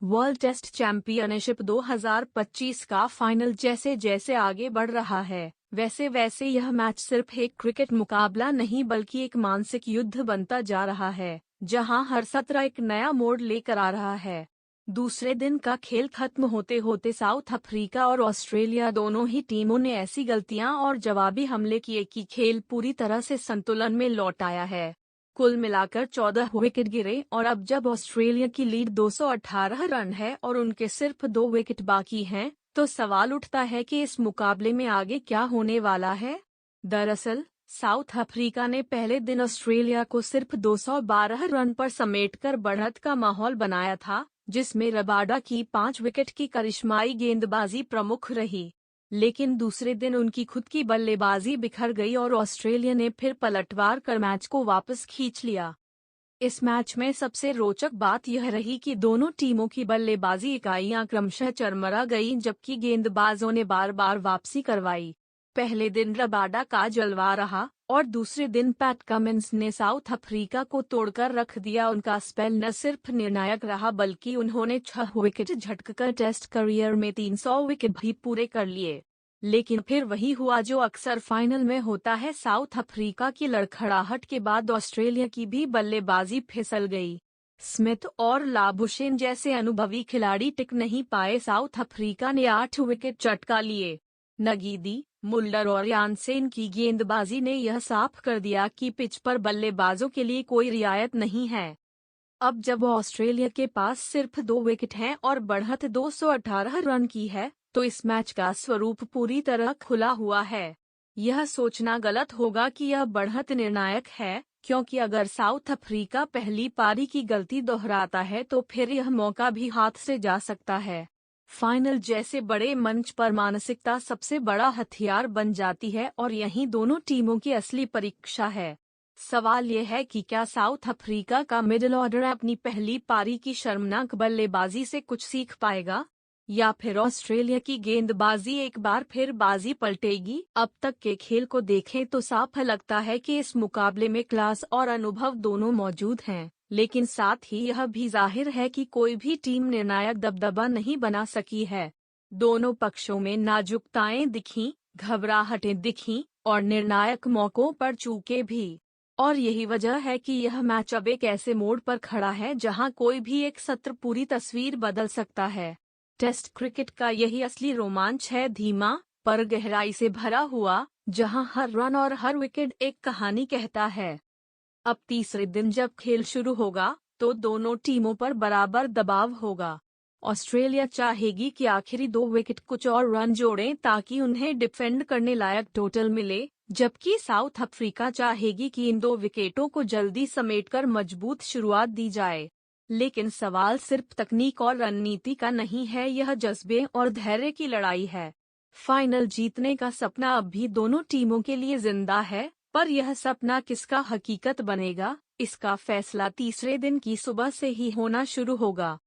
World test championship 2025 का final जैसे जैसे आगे बढ़ रहा है, वैसे वैसे यह मैच सिर्फ एक क्रिकेट मुकाबला नहीं बल्कि एक मानसिक युद्ध बनता जा रहा है, जहां हर सत्र एक नया मोड़ लेकर आ रहा है। दूसरे दिन का खेल खत्म होते होते साउथ अफ्रीका और ऑस्ट्रेलिया दोनों ही टीमों ने ऐसी गलतियां और जवाबी हमले किए कि खेल पूरी तरह से संतुलन में लौट आया है। कुल मिलाकर 14 विकेट गिरे और अब जब ऑस्ट्रेलिया की लीड 218 रन है और उनके सिर्फ 2 विकेट बाकी हैं, तो सवाल उठता है कि इस मुकाबले में आगे क्या होने वाला है। दरअसल साउथ अफ्रीका ने पहले दिन ऑस्ट्रेलिया को सिर्फ 212 रन पर समेटकर बढ़त का माहौल बनाया था, जिसमें रबाडा की 5 विकेट की करिश्माई गेंदबाजी प्रमुख रही। लेकिन दूसरे दिन उनकी खुद की बल्लेबाजी बिखर गई और ऑस्ट्रेलिया ने फिर पलटवार कर मैच को वापस खींच लिया। इस मैच में सबसे रोचक बात यह रही कि दोनों टीमों की बल्लेबाजी इकाइयां क्रमशः चरमरा गईं, जबकि गेंदबाजों ने बार बार वापसी करवाई। पहले दिन रबाडा का जलवा रहा और दूसरे दिन पैट कमिंस ने साउथ अफ्रीका को तोड़कर रख दिया। उनका स्पेल न सिर्फ निर्णायक रहा बल्कि उन्होंने 6 विकेट झटककर टेस्ट करियर में 300 विकेट भी पूरे कर लिए। लेकिन फिर वही हुआ जो अक्सर फाइनल में होता है, साउथ अफ्रीका की लड़खड़ाहट के बाद ऑस्ट्रेलिया की भी बल्लेबाजी फिसल गई। स्मिथ और लाबुशेन जैसे अनुभवी खिलाड़ी टिक नहीं पाए। साउथ अफ्रीका ने 8 विकेट चटका लिए। नगीदी, मुल्डर और यानसेन की गेंदबाजी ने यह साफ कर दिया कि पिच पर बल्लेबाजों के लिए कोई रियायत नहीं है। अब जब ऑस्ट्रेलिया के पास सिर्फ 2 विकेट हैं और बढ़त 218 रन की है, तो इस मैच का स्वरूप पूरी तरह खुला हुआ है। यह सोचना गलत होगा कि यह बढ़त निर्णायक है, क्योंकि अगर साउथ अफ्रीका पहली पारी की गलती दोहराता है तो फिर यह मौका भी हाथ से जा सकता है। फाइनल जैसे बड़े मंच पर मानसिकता सबसे बड़ा हथियार बन जाती है और यही दोनों टीमों की असली परीक्षा है। सवाल यह है कि क्या साउथ अफ्रीका का मिडिल ऑर्डर अपनी पहली पारी की शर्मनाक बल्लेबाजी से कुछ सीख पाएगा, या फिर ऑस्ट्रेलिया की गेंदबाजी एक बार फिर बाजी पलटेगी। अब तक के खेल को देखें तो साफ लगता है कि इस मुकाबले में क्लास और अनुभव दोनों मौजूद हैं, लेकिन साथ ही यह भी जाहिर है कि कोई भी टीम निर्णायक दबदबा नहीं बना सकी है। दोनों पक्षों में नाजुकताएं दिखीं, घबराहटें दिखीं और निर्णायक मौकों पर चूके भी। और यही वजह है कि यह मैच अब एक ऐसे मोड़ पर खड़ा है जहां कोई भी एक सत्र पूरी तस्वीर बदल सकता है। टेस्ट क्रिकेट का यही असली रोमांच है, धीमा पर गहराई से भरा हुआ, जहां हर रन और हर विकेट एक कहानी कहता है। अब तीसरे दिन जब खेल शुरू होगा तो दोनों टीमों पर बराबर दबाव होगा। ऑस्ट्रेलिया चाहेगी कि आखिरी 2 विकेट कुछ और रन जोड़ें ताकि उन्हें डिफेंड करने लायक टोटल मिले, जबकि साउथ अफ्रीका चाहेगी कि इन 2 विकेटों को जल्दी समेटकर मजबूत शुरुआत दी जाए। लेकिन सवाल सिर्फ तकनीक और रणनीति का नहीं है, यह जज्बे और धैर्य की लड़ाई है। फाइनल जीतने का सपना अब भी दोनों टीमों के लिए जिंदा है, पर यह सपना किसका हकीकत बनेगा, इसका फैसला तीसरे दिन की सुबह से ही होना शुरू होगा।